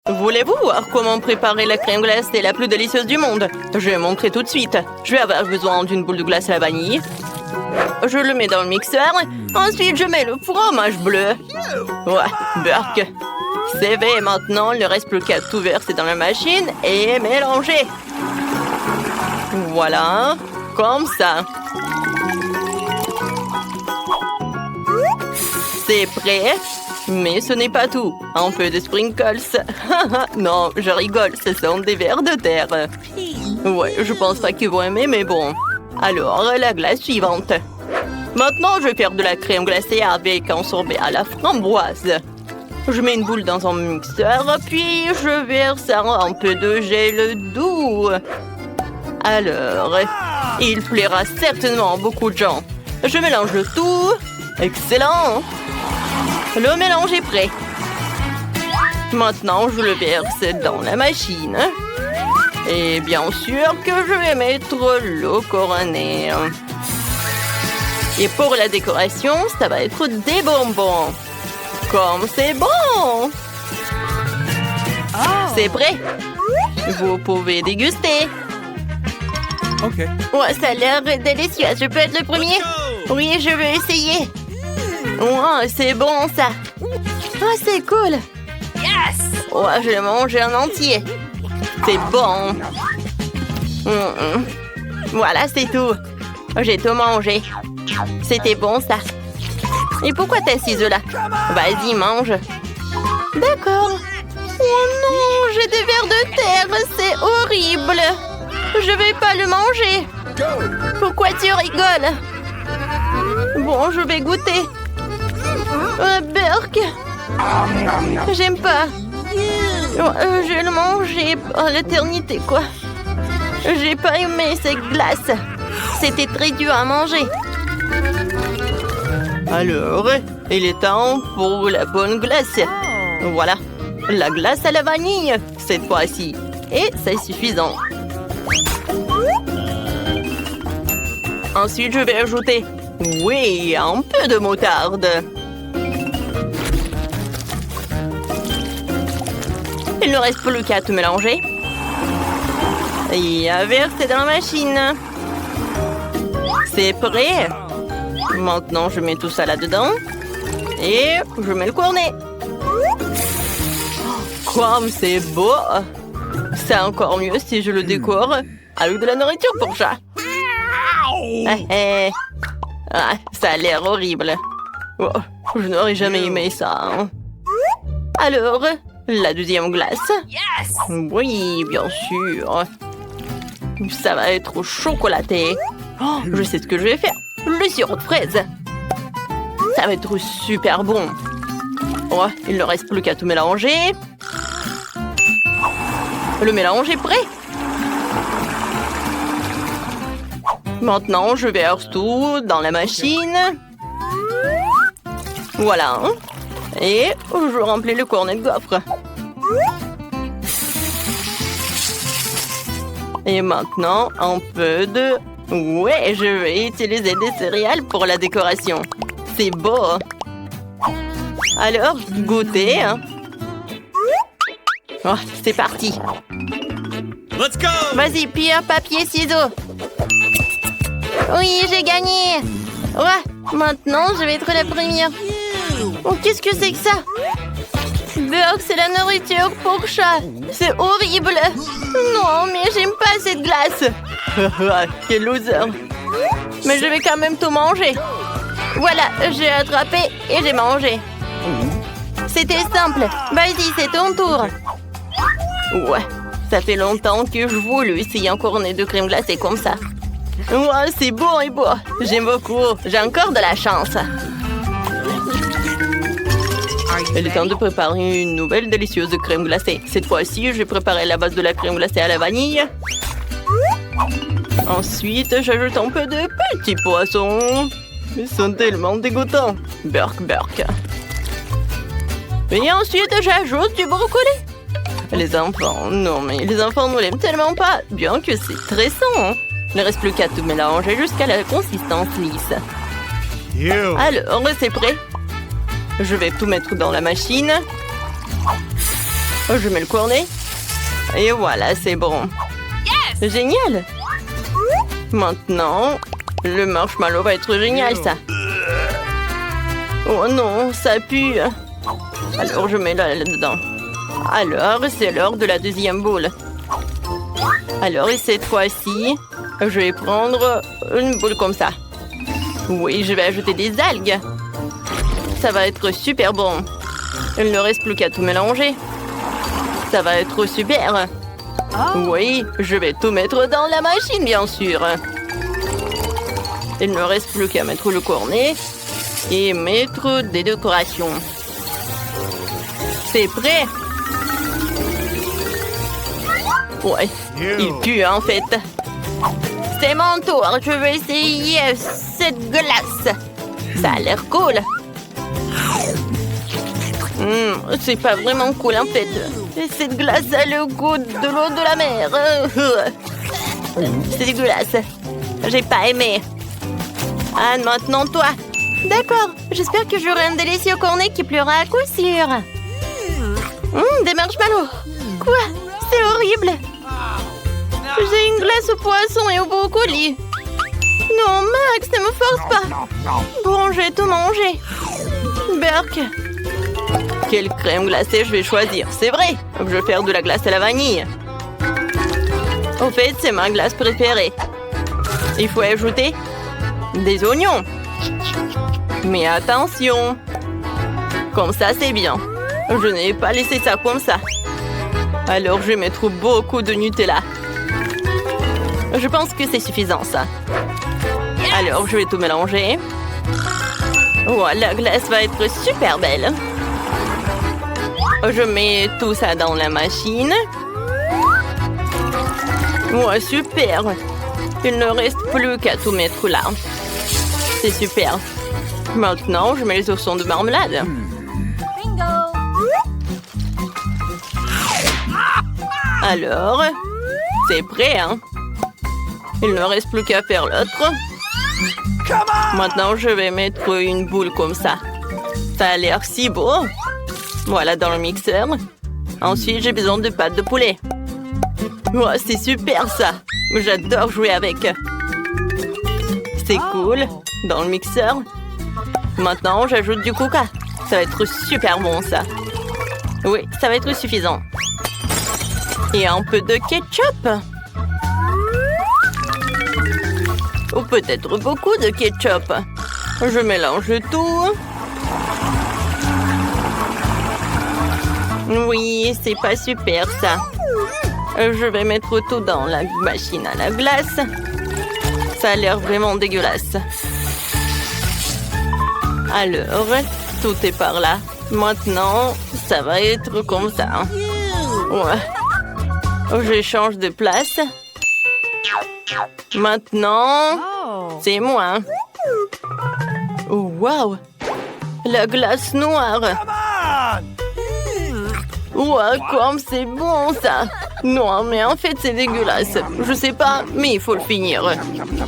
Voulez-vous voir comment préparer la crème glacée la plus délicieuse du monde? Je vais montrer tout de suite. Je vais avoir besoin d'une boule de glace à la vanille. Je le mets dans le mixeur. Ensuite, je mets le fromage bleu. Ouais, Burke. C'est fait. Maintenant, il ne reste plus qu'à tout verser dans la machine et mélanger. Voilà, comme ça. C'est prêt. Mais ce n'est pas tout. Un peu de sprinkles. Non, je rigole, ce sont des vers de terre. Ouais, je pense pas qu'ils vont aimer, mais bon. Alors, la glace suivante. Maintenant, je vais faire de la crème glacée avec un sorbet à la framboise. Je mets une boule dans un mixeur, puis je verse un peu de gel doux. Alors, il plaira certainement à beaucoup de gens. Je mélange le tout. Excellent! Le mélange est prêt. Maintenant, je le verse dans la machine. Et bien sûr que je vais mettre l'eau couronnée. Et pour la décoration, ça va être des bonbons. Comme c'est bon! C'est prêt. Vous pouvez déguster. OK. Ouais, ça a l'air délicieux. Je peux être le premier? Oui, je veux essayer. Ouais, c'est bon, ça. Oh, c'est cool. Yes! Ouais, je vais manger en entier. C'est bon. Voilà, c'est tout. J'ai tout mangé. C'était bon, ça. Et pourquoi t'es assise là? Vas-y, mange. D'accord. Oh non, j'ai des vers de terre. C'est horrible. Je vais pas le manger. Pourquoi tu rigoles? Bon, je vais goûter. Burke. J'aime pas. Je vais le manger à l'éternité, quoi. J'ai pas aimé cette glace. C'était très dur à manger. Alors, il est temps pour la bonne glace. Voilà, la glace à la vanille, cette fois-ci. Et c'est suffisant. Ensuite, je vais ajouter, oui, un peu de moutarde. Il ne reste plus qu'à tout mélanger. Et à verser dans la machine. C'est prêt. Maintenant, je mets tout ça là-dedans. Et je mets le cornet. Comme c'est beau. C'est encore mieux si je le décore avec de la nourriture pour chat. Ah, ça a l'air horrible. Oh, je n'aurais jamais aimé ça. Hein. Alors, la deuxième glace. Yes! Oui, bien sûr. Ça va être chocolaté. Oh, je sais ce que je vais faire. Le sirop de fraise. Ça va être super bon. Oh, il ne reste plus qu'à tout mélanger. Le mélange est prêt. Maintenant, je verse tout dans la machine. Voilà. Et je remplis le cornet de gaufre. Et maintenant, un peu de... Ouais, je vais utiliser des céréales pour la décoration. C'est beau. Alors, goûtez. Oh, c'est parti. Let's go! Vas-y, pierre, papier, ciseaux. Oui, j'ai gagné. Ouais, maintenant, je vais être la première. Oh, qu'est-ce que c'est que ça? Burke, c'est la nourriture pour chat. C'est horrible. Non, mais j'aime pas cette glace. Quel loser. Mais je vais quand même tout manger. Voilà, j'ai attrapé et j'ai mangé. C'était simple. Vas-y, c'est ton tour. Ouais, ça fait longtemps que je voulais essayer un cornet de crème glacée comme ça. Ouais, c'est beau et beau. J'aime beaucoup. J'ai encore de la chance. Il est temps de préparer une nouvelle délicieuse crème glacée. Cette fois-ci, je vais préparer la base de la crème glacée à la vanille. Ensuite, j'ajoute un peu de petits poissons. Ils sont tellement dégoûtants. Burke. Et ensuite, j'ajoute du brocoli. Les enfants, non mais les enfants ne l'aiment tellement pas, bien que c'est très sain. Il ne reste plus qu'à tout mélanger jusqu'à la consistance lisse. Alors, c'est prêt. Je vais tout mettre dans la machine. Je mets le cornet. Et voilà, c'est bon. Génial. Maintenant, le marshmallow va être génial, ça. Oh non, ça pue. Alors, je mets là-dedans. Alors, c'est l'heure de la deuxième boule. Alors, et cette fois-ci, je vais prendre une boule comme ça. Oui, je vais ajouter des algues. Ça va être super bon. Il ne reste plus qu'à tout mélanger. Ça va être super. Oui, je vais tout mettre dans la machine, bien sûr. Il ne reste plus qu'à mettre le cornet et mettre des décorations. C'est prêt. Ouais, il pue en fait. C'est mon tour, je vais essayer cette glace. Ça a l'air cool. C'est pas vraiment cool en fait. Cette glace a le goût de l'eau de la mer. C'est dégueulasse. J'ai pas aimé. Anne, maintenant toi. D'accord, j'espère que j'aurai un délicieux cornet qui pleura à coup sûr. Des marshmallows. Quoi? C'est horrible. J'ai une glace au poisson et au brocoli. Non, Max, ne me force pas. Bon, j'ai tout mangé. Burk. Quelle crème glacée je vais choisir? C'est vrai, je vais faire de la glace à la vanille. Au fait, c'est ma glace préférée. Il faut ajouter des oignons. Mais attention. Comme ça, c'est bien. Je n'ai pas laissé ça comme ça. Alors, je vais mettre beaucoup de Nutella. Je pense que c'est suffisant, ça. Alors, je vais tout mélanger. Oh, la glace va être super belle. Je mets tout ça dans la machine. Ouais, super. Il ne reste plus qu'à tout mettre là. C'est super. Maintenant, je mets les oursons de marmelade. Alors, c'est prêt, hein? Il ne reste plus qu'à faire l'autre. Maintenant, je vais mettre une boule comme ça. Ça a l'air si beau. Voilà, dans le mixeur. Ensuite, j'ai besoin de pâte de poulet. Oh, c'est super, ça. J'adore jouer avec. C'est cool. Dans le mixeur. Maintenant, j'ajoute du coca. Ça va être super bon, ça. Oui, ça va être suffisant. Et un peu de ketchup. Ou peut-être beaucoup de ketchup. Je mélange tout. Oui, c'est pas super, ça. Je vais mettre tout dans la machine à la glace. Ça a l'air vraiment dégueulasse. Alors, tout est par là. Maintenant, ça va être comme ça. Ouais. Je change de place. Maintenant, c'est moi. Oh, wow! La glace noire. Ouais, comme c'est bon, ça. Non, mais en fait, c'est dégueulasse. Je sais pas, mais il faut le finir.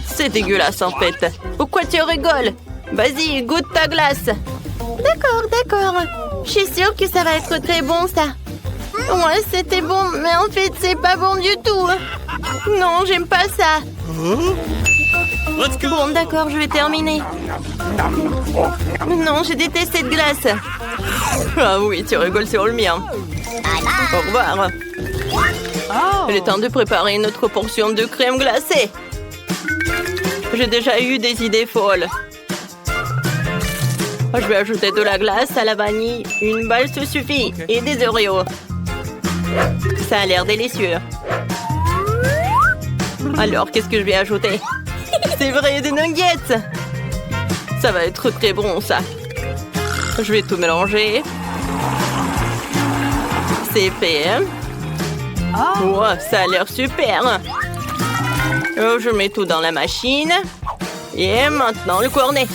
C'est dégueulasse, en fait. Pourquoi tu rigoles? Vas-y, goûte ta glace. D'accord, d'accord. Je suis sûre que ça va être très bon, ça. Ouais, c'était bon, mais en fait, c'est pas bon du tout. Non, j'aime pas ça. Bon, d'accord, je vais terminer. Non, je déteste cette glace. Ah oui, tu rigoles sur le mien. Au revoir. Il est temps de préparer une autre portion de crème glacée. J'ai déjà eu des idées folles. Je vais ajouter de la glace à la vanille. Une balle se suffit. Et des Oreos. Ça a l'air délicieux. Alors, qu'est-ce que je vais ajouter? C'est vrai, des nuggets. Ça va être très bon, ça. Je vais tout mélanger. C'est fait. Oh, ça a l'air super. Je mets tout dans la machine. Et maintenant, le cornet.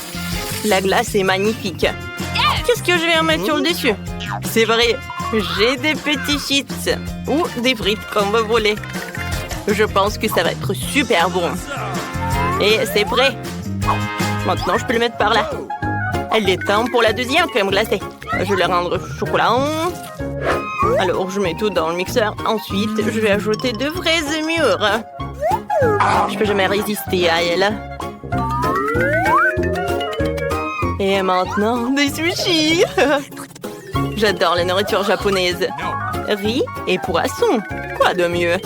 La glace est magnifique. Qu'est-ce que je vais en mettre sur le dessus? C'est vrai, j'ai des petits chips. Ou des frites, comme vous voulez. Je pense que ça va être super bon. Et c'est prêt. Maintenant, je peux le mettre par là. Il est temps pour la deuxième crème glacée. Je vais le rendre chocolat. Alors, je mets tout dans le mixeur. Ensuite, je vais ajouter de fraises mûres. Je peux jamais résister à elle. Et maintenant, des sushis. J'adore la nourriture japonaise. Riz et poisson. Quoi de mieux?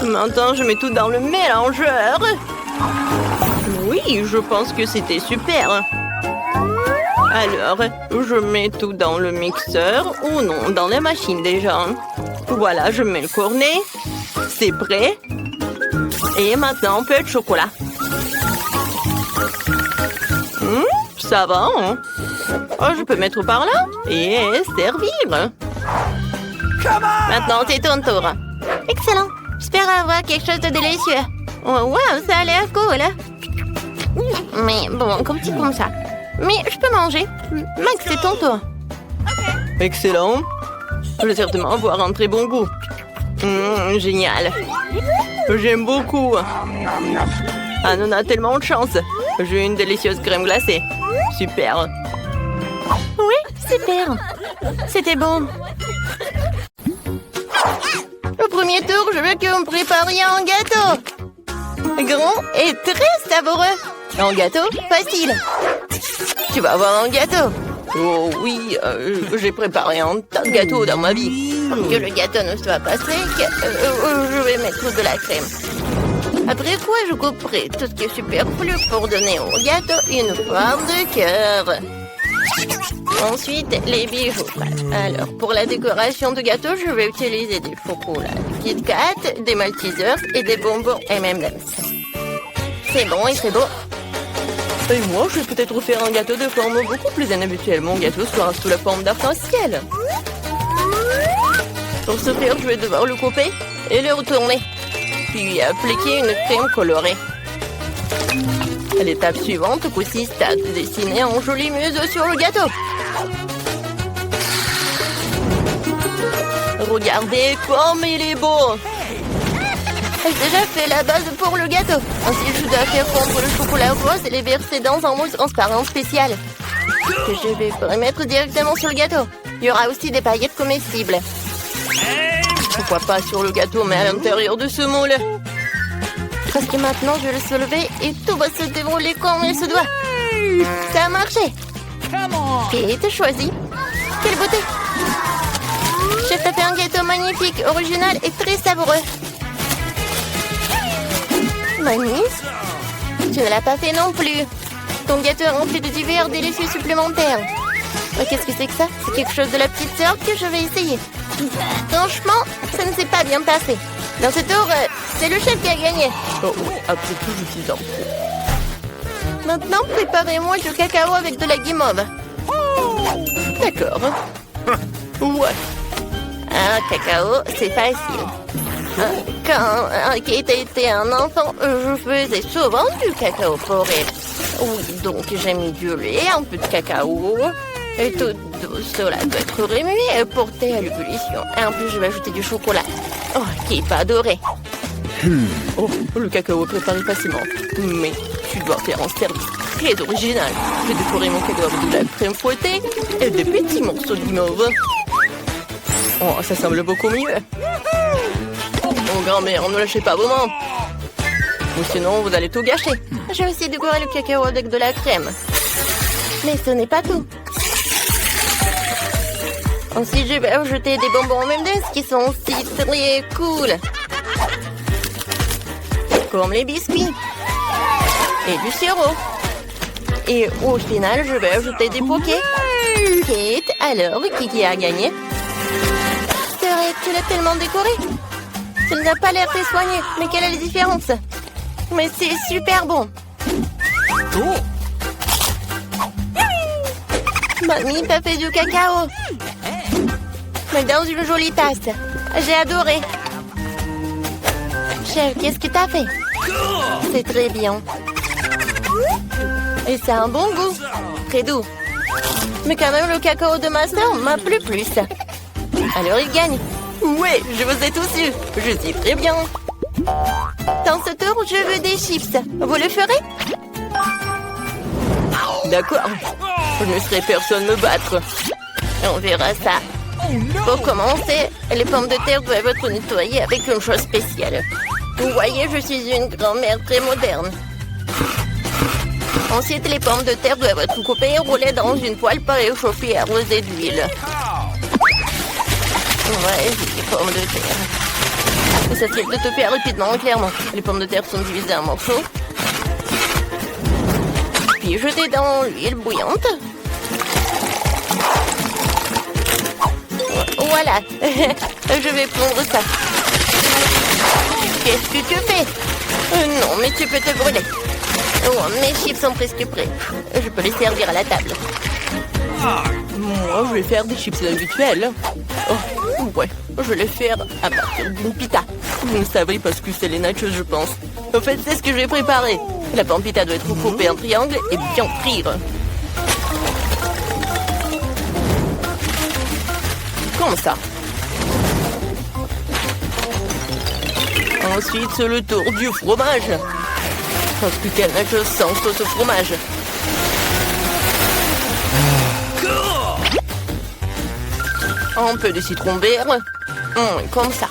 Maintenant, je mets tout dans le mélangeur. Oui, je pense que c'était super. Alors, je mets tout dans le mixeur ou non, dans la machine déjà. Voilà, je mets le cornet. C'est prêt. Et maintenant, un peu de chocolat. Ça va, hein? Oh, je peux mettre par là et servir. Maintenant, c'est ton tour. Excellent. J'espère avoir quelque chose de délicieux. Oh, wow, ça a l'air cool. Mais bon, comme ça. Mais je peux manger. Max, c'est ton tour. Excellent. Je vais certainement avoir un très bon goût. Génial. J'aime beaucoup. Ah, on a tellement de chance. J'ai une délicieuse crème glacée. Super. Oui, super. C'était bon. Au premier tour, je veux que vous me prépariez un gâteau. Grand et très savoureux. Un gâteau facile. Tu vas avoir un gâteau. Oh oui, j'ai préparé un tas de gâteaux dans ma vie. Pour que le gâteau ne soit pas sec, je vais mettre de la crème. Après quoi, je couperai tout ce qui est superflu pour donner au gâteau une forme de cœur. Ensuite, les bijoux. Alors, pour la décoration de gâteau, je vais utiliser des chocolats Kit Kat, des Maltesers et des bonbons M&M's. C'est bon et c'est beau. Et moi, je vais peut-être faire un gâteau de forme beaucoup plus inhabituelle. Mon gâteau sera sous la forme d'arc-en-ciel. Pour ce faire, je vais devoir le couper et le retourner. Puis appliquer une crème colorée. L'étape suivante consiste à dessiner un joli muse sur le gâteau. Regardez comme il est beau! J'ai déjà fait la base pour le gâteau. Ensuite, je dois faire fondre le chocolat rose et les verser dans un moule transparent spécial. Que je vais mettre directement sur le gâteau. Il y aura aussi des paillettes comestibles. Pourquoi pas sur le gâteau, mais à l'intérieur de ce moule. Parce que maintenant, je vais le soulever et tout va se dérouler comme il se doit. Ça a marché. Kate, choisis. Quelle beauté! Chef t'a fait un gâteau magnifique, original et très savoureux. Manis, tu ne l'as pas fait non plus. Ton gâteau est rempli de divers délicieux supplémentaires. Qu'est-ce que c'est que ça? C'est quelque chose de la petite sœur que je vais essayer. Franchement, ça ne s'est pas bien passé. Dans ce tour, c'est le chef qui a gagné. Oh oui, après tout, je suis en pro. Maintenant, préparez-moi du cacao avec de la guimauve. D'accord. Ouais. Un cacao, c'est facile. Quand Kate était un enfant, je faisais souvent du cacao pour elle. Oui, donc j'ai mis du lait, un peu de cacao. Et tout cela doit être remué et porté à l'ébullition. Et en plus, je vais ajouter du chocolat. Oh, Kate va adorer. Oh, le cacao est préparé facilement. Mais tu dois faire un service très original. Je vais décorer mon cadeau avec de la crème fouettée et des petits morceaux de guimauve. Oh, ça semble beaucoup mieux. Oh, grand-mère, ne lâchez pas vos mains. Ou sinon, vous allez tout gâcher. Je vais aussi décorer le cacao avec de la crème. Mais ce n'est pas tout. Ensuite, je vais ajouter des bonbons M&M's qui sont aussi très cool. Comme les biscuits. Et du sirop. Et au final, je vais ajouter des pokés. Kate, alors, qui a gagné? C'est vrai, tu l'as tellement décoré. Ça n'a pas l'air très soigné, mais quelle est la différence? Mais c'est super bon. Mamie, t'as fait du cacao. Mais dans une jolie tasse. J'ai adoré. Chef, qu'est-ce que t'as fait? C'est très bien. Et ça a un bon goût. Très doux. Mais quand même, le cacao de ma sœur m'a plu plus. Alors il gagne. Ouais, je vous ai tous eu. Je suis très bien. Dans ce tour, je veux des chips. Vous le ferez? D'accord. Je ne laisserai personne me battre. On verra ça. Pour commencer, les pommes de terre doivent être nettoyées avec une chose spéciale. Vous voyez, je suis une grand-mère très moderne. Ensuite, les pommes de terre doivent être coupées et roulées dans une poêle préchauffée et arrosée d'huile. Ouais, j'ai des pommes de terre. Ça fait de toper rapidement, clairement. Les pommes de terre sont divisées en morceaux. Puis jetées dans l'huile bouillante. Voilà. Je vais prendre ça. Qu'est-ce que tu fais? Non, mais tu peux te brûler. Oh, mes chips sont presque prêts. Je peux les servir à la table. Moi, je vais faire des chips habituels. Oh, ouais, je vais les faire à partir d'une pita. Vous ne savez pas ce que c'est les nachos, je pense. En fait, c'est ce que je vais préparer. La pampita doit être coupée en triangle et bien frire. Comme ça. Ensuite, c'est le tour du fromage. Parce que quel nachos sans sauce au fromage. Un peu de citron vert. Comme ça.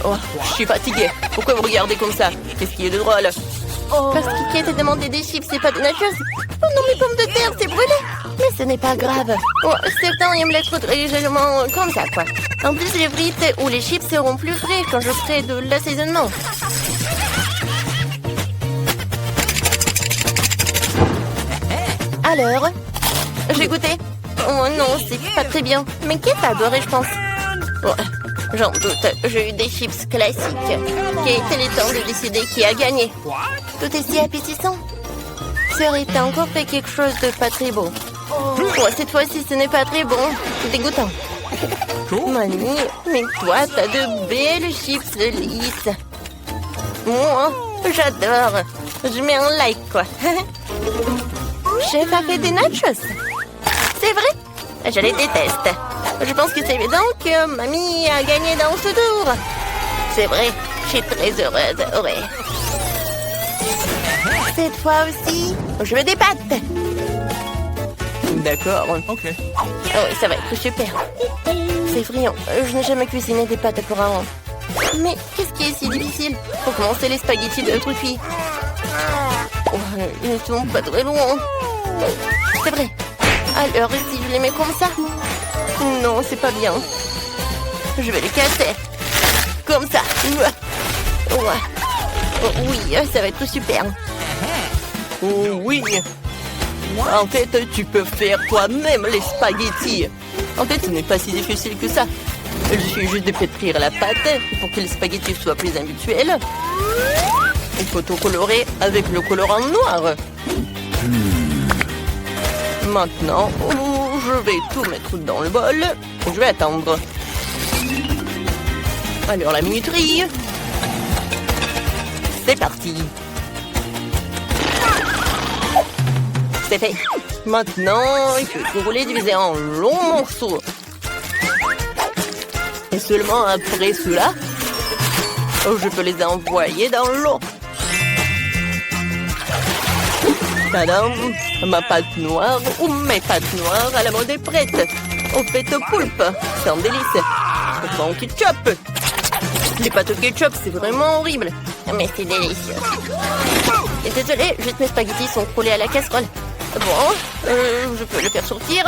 Oh, je suis fatiguée. Pourquoi vous regardez comme ça? Qu'est-ce qui est de drôle? Parce que Kate a demandé des chips, c'est pas des nachos. Oh non, mes pommes de terre, c'est brûlé. Mais ce n'est pas grave. Oh, certains aiment l'être très légèrement comme ça, quoi. En plus, les frites ou les chips seront plus frais quand je ferai de l'assaisonnement. Alors, j'ai goûté. Oh non, c'est pas très bien. Mais Kate a adoré, je pense. Oh, j'en doute, j'ai eu des chips classiques. Kate, il est temps de décider qui a gagné. Tout est si appétissant. Serait encore fait quelque chose de pas très beau. Oh, cette fois-ci, ce n'est pas très bon. C'est dégoûtant. Mamie, mais toi, t'as de belles chips lisses. Moi, j'adore. Je mets un like, quoi. Chef a fait des nachos. C'est vrai? Je les déteste. Je pense que c'est évident que mamie a gagné dans ce tour. C'est vrai, je suis très heureuse. Ouais. Cette fois aussi, je veux des pâtes. D'accord. Ok. Oh, oui, ça va être super. C'est friand. Je n'ai jamais cuisiné des pâtes pour un an. Mais qu'est-ce qui est si difficile? Pour commencer, les spaghettis de truffis. Oh, ils ne sont pas très loin. C'est vrai. Alors, si je les mets comme ça? Non, c'est pas bien. Je vais les casser. Comme ça. Ouais. Oh, oui, ça va être super. Oh, oui. En fait, tu peux faire toi-même les spaghettis. En fait, ce n'est pas si difficile que ça. Il suffit juste de pétrir la pâte pour que les spaghettis soient plus habituels. Il faut tout colorer avec le colorant noir. Maintenant, je vais tout mettre dans le bol. Je vais attendre. Alors, la minuterie. C'est parti. C'est fait. Maintenant, il faut tout rouler, diviser en longs morceaux. Et seulement après cela, je peux les envoyer dans l'eau. Tadam! Ma pâte noire ou mes pâtes noires à la mode est prête. On fait au poulpe. C'est un délice. Bon ketchup. Les pâtes au ketchup, c'est vraiment horrible. Mais c'est délicieux. Et désolé, juste mes spaghettis sont collés à la casserole. Bon, je peux le faire sortir.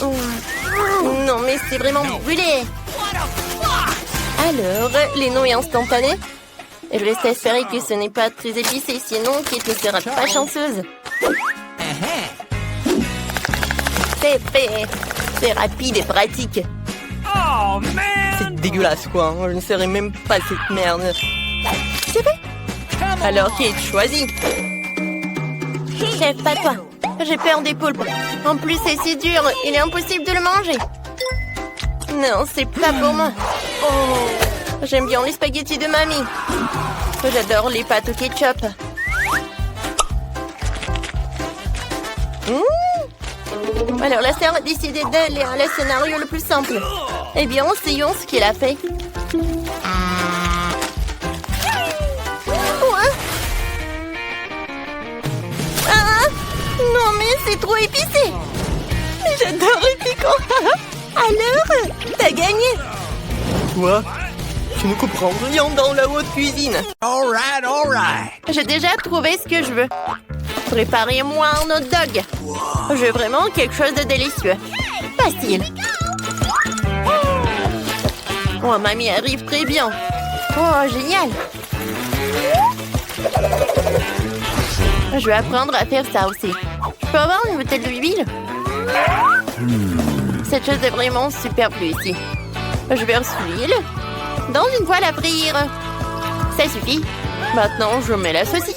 Non, mais c'est vraiment brûlé. Alors, les nouilles instantanées. Je laisse espérer que ce n'est pas très épicé, sinon Kate ne sera pas chanceuse. C'est fait. C'est rapide et pratique. C'est dégueulasse, quoi. Je ne saurais même pas cette merde. C'est fait. Alors, Kate, choisis. Chef, pas toi. J'ai peur des poulpes. En plus, c'est si dur. Il est impossible de le manger. Non, c'est pas pour moi. Oh, j'aime bien les spaghettis de mamie. J'adore les pâtes au ketchup. Alors, la sœur a décidé d'aller à le scénario le plus simple. Eh bien, essayons ce qu'il a fait. Non, mais c'est trop épicé. J'adore les piquants. Alors, t'as gagné. Quoi? Tu ne comprends rien dans la haute cuisine. All right. J'ai déjà trouvé ce que je veux. Préparez-moi un hot dog. Je veux vraiment quelque chose de délicieux. Facile. Oh, mamie arrive très bien. Oh, génial. Je vais apprendre à faire ça aussi. Je peux avoir une bouteille d'huile? Cette chose est vraiment superbe ici. Je verse l'huile dans une poêle à frire. Ça suffit. Maintenant, je mets la saucisse.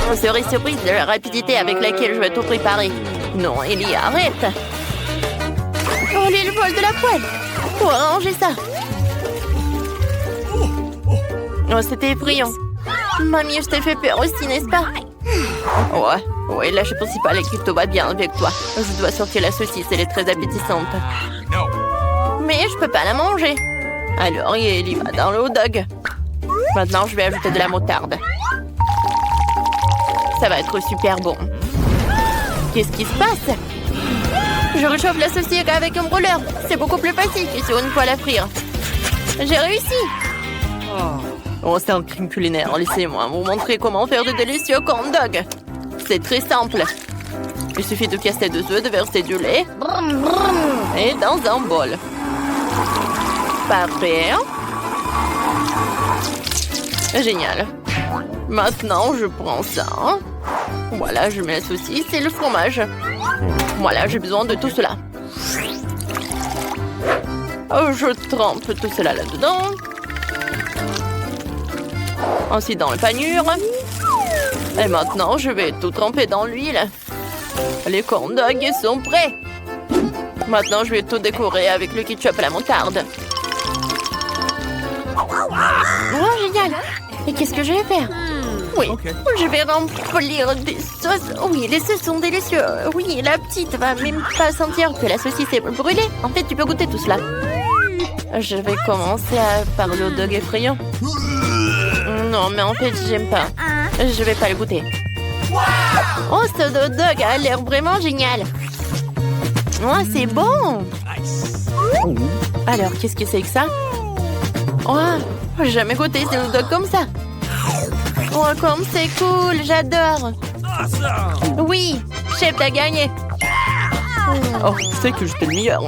Vous serez surprise de la rapidité avec laquelle je vais tout préparer. Non, Ellie, arrête. Oh, l'huile vole de la poêle. Faut arranger ça. Oh, c'était effrayant. Mamie, je t'ai fait peur aussi, n'est-ce pas? Ouais, là, je pense pas que tout va bien avec toi. Je dois sortir la saucisse, elle est très appétissante. Mais je peux pas la manger. Alors, il y va dans le hot dog. Maintenant, je vais ajouter de la moutarde. Ça va être super bon. Qu'est-ce qui se passe? Je réchauffe la saucisse avec un brûleur. C'est beaucoup plus facile que sur une poêle à frire. J'ai réussi. Oh, c'est un crime culinaire. Laissez-moi vous montrer comment faire de délicieux corn dog. C'est très simple. Il suffit de casser 2 œufs, de verser du lait et dans un bol. Parfait. Génial. Maintenant, je prends ça. Voilà, je mets la saucisse et le fromage. Voilà, j'ai besoin de tout cela. Je trempe tout cela là-dedans. Ensuite dans le panure. Et maintenant, je vais tout tremper dans l'huile. Les corn dogs sont prêts. Maintenant, je vais tout décorer avec le ketchup et la moutarde. Oh, génial! Et qu'est-ce que je vais faire? Oui, je vais remplir des sauces. Oui, les sauces sont délicieux. Oui, la petite va même pas sentir que la saucisse est brûlée. En fait, tu peux goûter tout cela. Je vais commencer par le hot dog effrayant. Non, mais en fait, j'aime pas. Je vais pas le goûter. Oh, ce hot dog a l'air vraiment génial. Oh, c'est bon. Alors, qu'est-ce que c'est que ça? Oh, j'ai jamais goûté ces hot dogs comme ça. Oh, comme c'est cool, j'adore. Oui, chef, t'as gagné. Oh, c'est que j'étais le meilleur.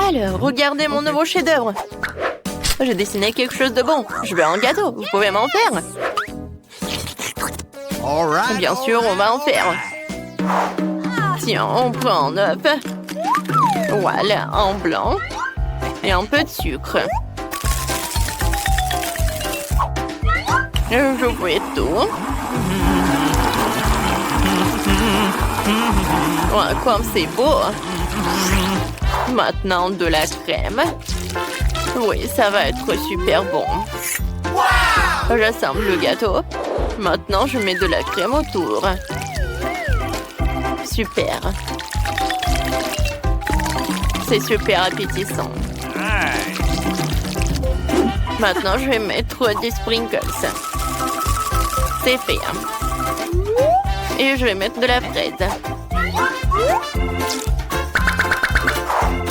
Alors, regardez mon nouveau chef-d'œuvre. J'ai dessiné quelque chose de bon. Je veux un gâteau, vous pouvez m'en faire? Bien sûr, on va en faire. Tiens, on prend un œuf. Voilà, un blanc. Et un peu de sucre. Je fais tout. Ouais, comme c'est beau. Maintenant, de la crème. Oui, ça va être super bon. J'assemble le gâteau. Maintenant, je mets de la crème autour. Super. C'est super appétissant. Maintenant, je vais mettre des sprinkles. C'est fait. Et je vais mettre de la fraise.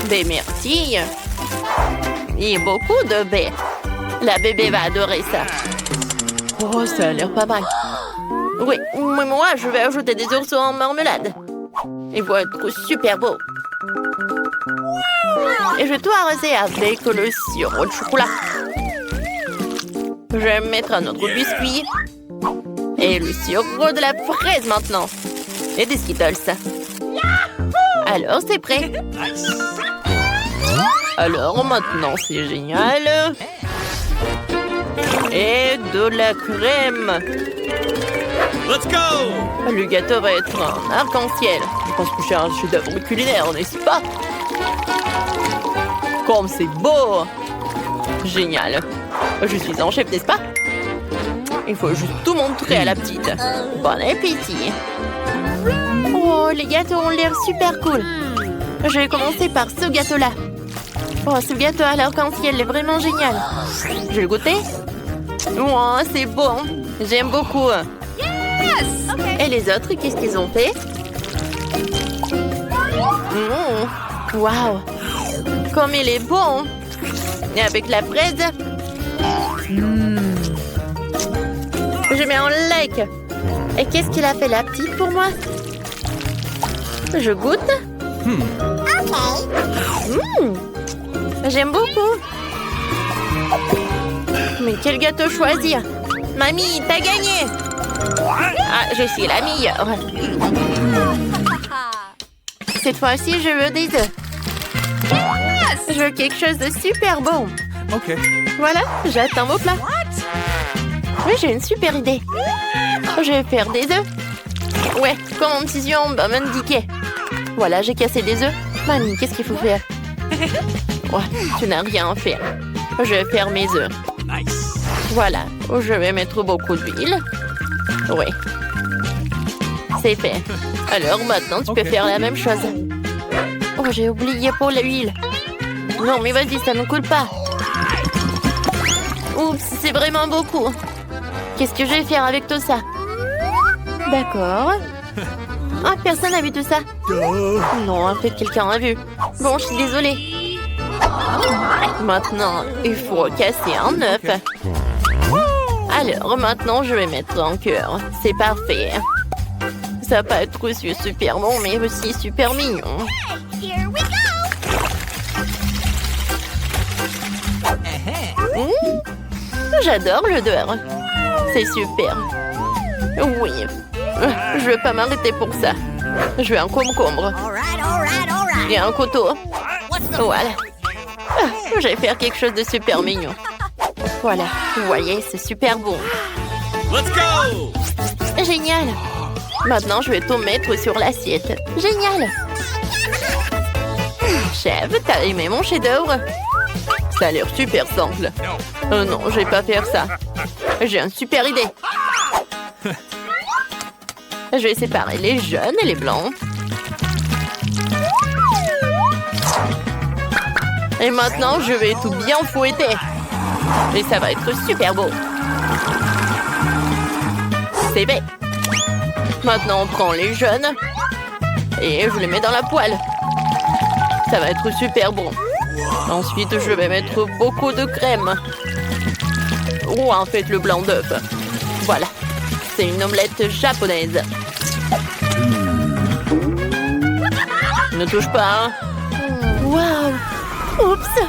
Des myrtilles. Et beaucoup de baies. La bébé va adorer ça. Oh, ça a l'air pas mal. Oui, mais moi, je vais ajouter des oursons en marmelade. Ils vont être super beaux. Et je vais tout arroser avec le sirop de chocolat. Je vais mettre un autre biscuit. Et le sirop de la fraise maintenant. Et des Skittles. Alors, c'est prêt. Alors, maintenant, c'est génial. Et de la crème. Let's go! Le gâteau va être un arc-en-ciel. Je pense que c'est un chef-d'œuvre culinaire, n'est-ce pas? Comme c'est beau! Génial. Je suis un chef, n'est-ce pas? Il faut juste tout montrer à la petite. Bon appétit. Oh, les gâteaux ont l'air super cool. Je vais commencer par ce gâteau-là. Oh, ce gâteau à l'arc-en-ciel est vraiment génial. Je vais le goûter. Oh, c'est bon. J'aime beaucoup. Et les autres, qu'est-ce qu'ils ont fait? Waouh! Comme il est bon! Et avec la fraise. Je mets en like. Et qu'est-ce qu'il a fait la petite pour moi? Je goûte. J'aime beaucoup. Mais quel gâteau choisir? Mamie, t'as gagné! Ah, je suis la meilleure. Cette fois-ci, je veux des œufs. Je veux quelque chose de super bon. Okay. Voilà, j'attends vos plats. Oui, j'ai une super idée. Je vais faire des œufs. Ouais, comme mon petit zion va m'indiquer. Voilà, j'ai cassé des œufs. Mamie, qu'est-ce qu'il faut faire? Ouais, tu n'as rien à faire. Je vais faire mes œufs. Nice. Voilà, je vais mettre beaucoup d'huile. Oui. C'est fait. Alors maintenant, tu peux faire la même chose. Oh, j'ai oublié pour l'huile. Non, mais vas-y, ça ne coule pas. Oups, c'est vraiment beaucoup. Qu'est-ce que je vais faire avec tout ça? D'accord. Ah, personne n'a vu tout ça. Non, en fait, quelqu'un a vu. Bon, je suis désolée. Maintenant, il faut casser un œuf. Alors, maintenant, je vais mettre en cœur. C'est parfait. Ça va pas être aussi super bon, mais aussi super mignon. J'adore l'odeur. C'est super. Oui. Je vais pas m'arrêter pour ça. Je veux un concombre. Et un couteau. Voilà. Je vais faire quelque chose de super mignon. Voilà. Vous voyez, c'est super bon. Let's go! Génial. Maintenant, je vais tout mettre sur l'assiette. Génial. Chef, t'as aimé mon chef-d'œuvre? Ça a l'air super simple. Oh non, je vais pas faire ça. J'ai une super idée. Je vais séparer les jaunes et les blancs. Et maintenant, je vais tout bien fouetter. Et ça va être super beau. C'est fait. Maintenant, on prend les jaunes et je les mets dans la poêle. Ça va être super bon. Ensuite, je vais mettre beaucoup de crème. Ou en fait, le blanc d'œuf. Voilà. C'est une omelette japonaise. Ne touche pas, hein? Waouh! Oups!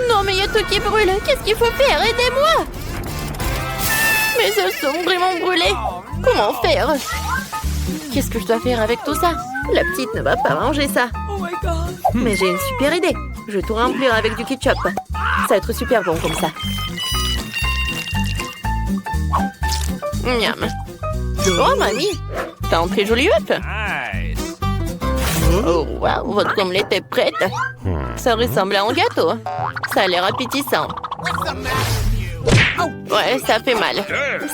Non, mais il y a tout qui brûle. Qu'est-ce qu'il faut faire? Aidez-moi! Mes œufs sont vraiment brûlés. Comment faire? Qu'est-ce que je dois faire avec tout ça? La petite ne va pas manger ça. Mais j'ai une super idée. Je vais tout remplir avec du ketchup. Ça va être super bon comme ça. Miam. Oh, mamie! T'as un très joli œuf. Nice. Oh, wow, votre omelette est prête. Ça ressemble à un gâteau. Ça a l'air appétissant. Ouais, ça fait mal.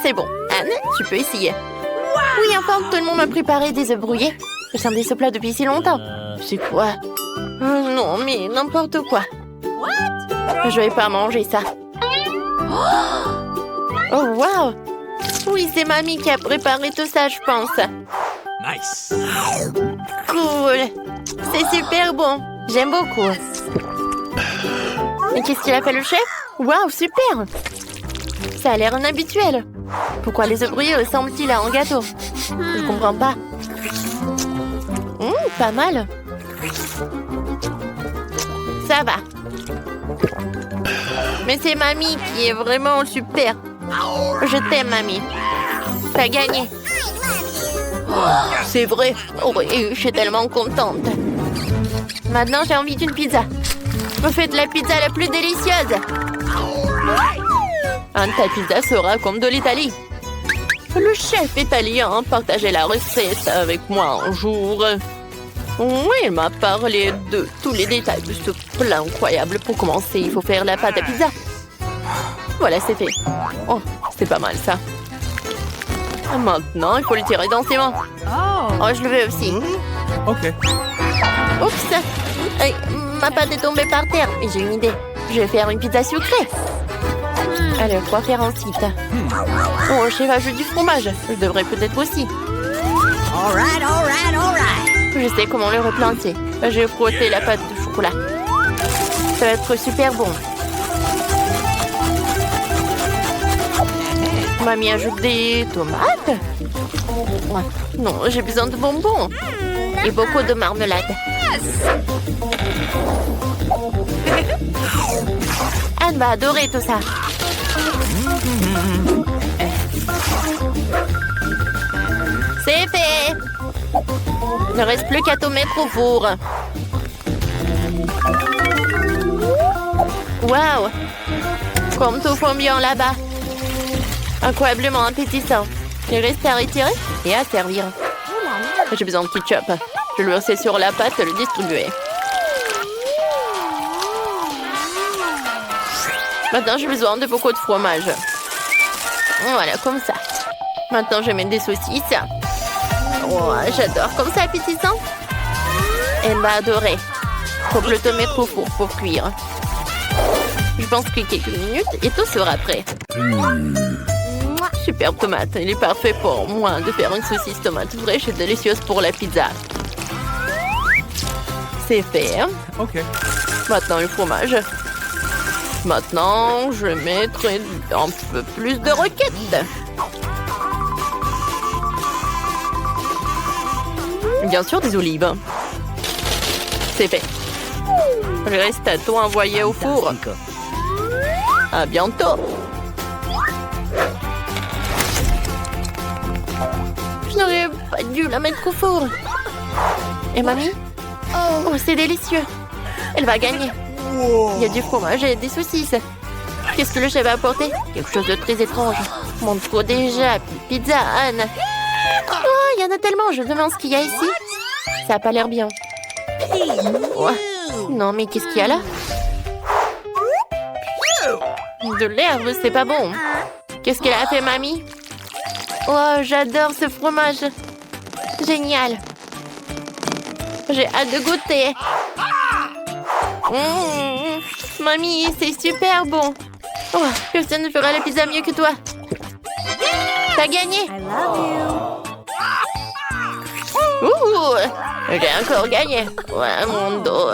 C'est bon. Anne, tu peux essayer. Oui, enfin, tout le monde m'a préparé des œufs brouillés. J'attendais ce plat depuis si longtemps. C'est quoi? Non, mais n'importe quoi. Je vais pas manger ça. Oh, wow! Oui, c'est mamie qui a préparé tout ça, je pense. Nice. Cool. C'est super bon. J'aime beaucoup. Mais qu'est-ce qu'il a fait le chef? Waouh, super! Ça a l'air inhabituel. Pourquoi les œufs brouillés ressemblent-ils à un gâteau? Je comprends pas. Pas mal. Ça va. Mais c'est mamie qui est vraiment super. Je t'aime, mamie. T'as gagné. C'est vrai. Oui, je suis tellement contente. Maintenant, j'ai envie d'une pizza. Vous faites la pizza la plus délicieuse. Ta pizza sera comme de l'Italie. Le chef italien partageait la recette avec moi un jour. Oui, il m'a parlé de tous les détails de ce plat incroyable. Pour commencer, il faut faire la pâte à pizza. Voilà, c'est fait. Oh, c'est pas mal ça. Maintenant, il faut le tirer dans ses mains. Oh, je le veux aussi. OK. Oups! Hey, ma pâte est tombée par terre. Mais j'ai une idée. Je vais faire une pizza sucrée. Alors, quoi faire ensuite? Oh, chef ajoute du fromage. Je devrais peut-être aussi. Je sais comment le replanter. Je vais frotter la pâte de chocolat. Ça va être super bon. Mamie ajoute des tomates. Ouais. Non, j'ai besoin de bonbons. Et beaucoup de marmelade. Anne va adorer tout ça. C'est fait. Il ne reste plus qu'à tout mettre au four. Waouh! Comme tout fond bien là-bas. Incroyablement appétissant. Il reste à retirer et à servir. J'ai besoin de ketchup. Je le verser sur la pâte et le distribuer. Maintenant, j'ai besoin de beaucoup de fromage. Voilà, comme ça. Maintenant, je vais mettre des saucisses. Oh, j'adore comme c'est appétissant. Elle va adorer. Faut que le te mettre au four pour cuire. Je pense que quelques minutes et tout sera prêt. Super tomate. Il est parfait pour moi de faire une saucisse tomate fraîche et délicieuse pour la pizza. C'est fait. OK. Maintenant, le fromage. Maintenant, je mettrai un peu plus de roquettes. Bien sûr, des olives. C'est fait. Il reste à tout envoyer au four. À bientôt. Je n'aurais pas dû la mettre au four. Et mamie? Oh, c'est délicieux. Elle va gagner. Il y a du fromage et des saucisses. Qu'est-ce que le chef va apporter? Quelque chose de très étrange. Montre-toi déjà. Pizza, Anne. Oh, il y en a tellement. Je me demande ce qu'il y a ici. Ça n'a pas l'air bien. Ouais. Non, mais qu'est-ce qu'il y a là? De l'herbe, c'est pas bon. Qu'est-ce qu'elle a fait, mamie? Oh, j'adore ce fromage. Génial. J'ai hâte de goûter. Mamie, c'est super bon. Oh, personne ne fera la pizza mieux que toi. T'as gagné. Ouh, j'ai encore gagné. Ouais, mon dos.